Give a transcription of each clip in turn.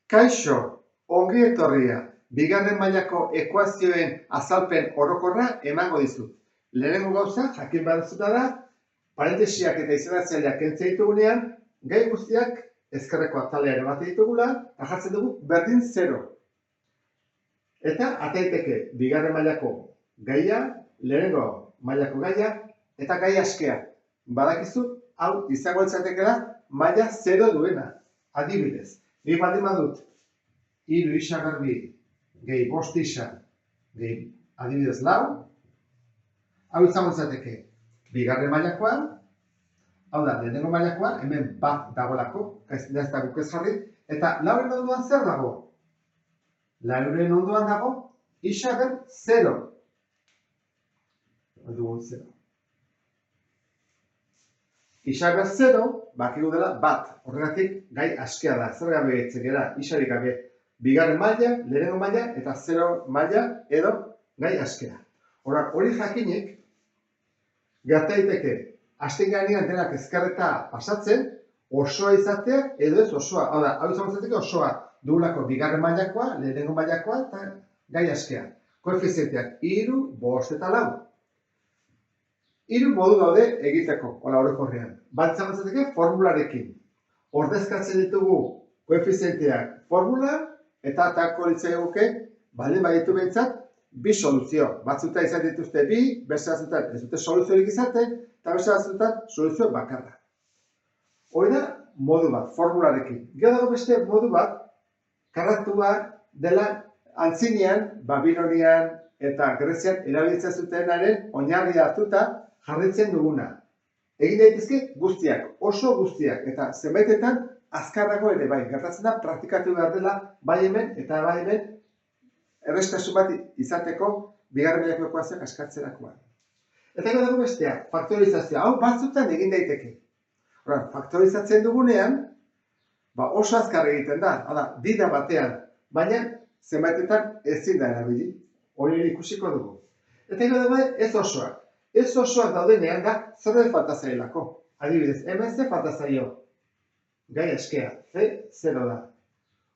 Kaixo, ongi etorria. Bigarren mailako ekuazioen azalpen orokorra emango dizut. Lehenengo gauza, jakin baduzuta da, parentesiak eta izendatzaileak kentzen ditugunean, gai guztiak ezkerreko atalean ematen ditugula, eta jartzen dugu berdin 0. Eta ataiteke bigarren mailako gaia, lehenengo mailako gaia, eta gai askea. Badakizu, hau izango litzatekeela maila 0 duena. Adibidez, nik baldin badut 3 isa garbi gehi 5 isa gehi adibidez 4, hau izango litzateke bigarren mailakoa, hau da, lehenengo mailakoa, hemen bat dagoelako, ez da guk ez jarri, eta 4-ren ondoan zer dago? 4-ren ondoan dago isa ber 0. Dugu 0. Isa ber 0, bakigu dela bat, horregatik gai askea da, zer gabe etzen gara, isarik gabe, bigarren maila, lehenengo maila eta 0 maila edo gai askea. Hori jakinik, gerta daiteke, hasten garenean denak ezkerreta pasatzen, osoa izatea edo ez osoa. Hau da, hau izango izateke osoa dugulako bigarren mailakoa, lehenengo mailakoa eta gai askea. Koefizienteak 3, 5 eta 4. 3 modu daude egiteko, hola orokorrean. Bat izango izateke formularekin. Ordezkatzen ditugu koefizienteak formula eta atako litzaiguke, baldin baditu behintzat, bi soluzio. Batzuta izan dituzte bi, beste batzutan ez dute soluziorik izaten, eta beste batzutan soluzio bakarra. Hori da modu bat, formularekin. Gero dago beste modu bat, karratua dela antzinean, Babilonian eta Grezian erabiltzen zutenaren oinarria hartuta jarritzen duguna. Egin daitezke guztiak, oso guztiak, eta zenbaitetan azkarrago ere bai. Gertatzen da, praktikatu behar dela bai hemen eta bai hemen errestasun bat izateko bigarren mailako ekuazioak askatzerakoan. Eta gero dago bestea, faktorizazioa. Hau batzutan egin daiteke. Faktorizatzen dugunean, oso azkar egiten da, dida batean, baina zenbaitetan ezin da erabili. Hori ikusiko dugu. Eta gero dago ez osoak. Ez osoak daudenean da zerbait falta zailako. Adibidez, hemen ze falta zaio? Gai askea, C0 da.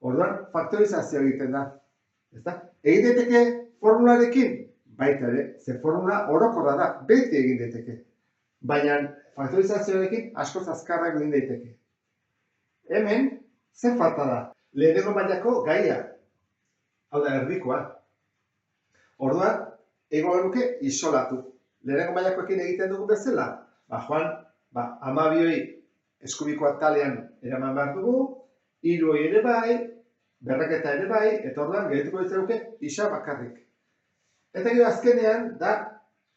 Orduan, faktorizazioa egiten da. Egin daiteke formularekin? Baita ere, ze formula orokorra da, beti egin daiteke. Baina faktorizazioarekin askoz azkarrak egin daiteke. Hemen, ze falta da? Lehenengo mailako gaia. Hau da, erdikoa. Orduan, egingo genuke isolatu. Lehenengo mailakoekin egiten dugu bezala, joan, 12 eskubiko atalean eraman behar dugu, 3 ere bai, berraketa ere bai, eta orduan gerituko ditzaguke isa bakarrik. Eta gero azkenean da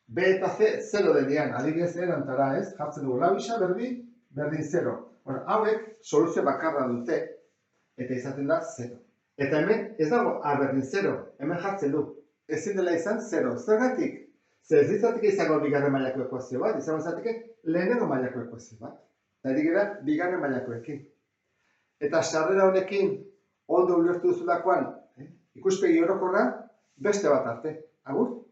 B eta C 0 denean, adibidez erantara ez, jartzen dugu 4 isa berdin 0. Hauek soluzio bakarra dute, eta izaten da 0. Eta hemen ez dago A berdin 0, hemen jartzen du. Ezin dela izan 0. Zergatik? Zer ez izateke izango bigarren mailako ekuazio bat, izango izateke lehenengo mailako ekuazio bat. Eta gara bigarren mailakoekin. Eta sarrera honekin ondo ulertu duzulakoan ikuspegi orokorra beste bat arte. Agur?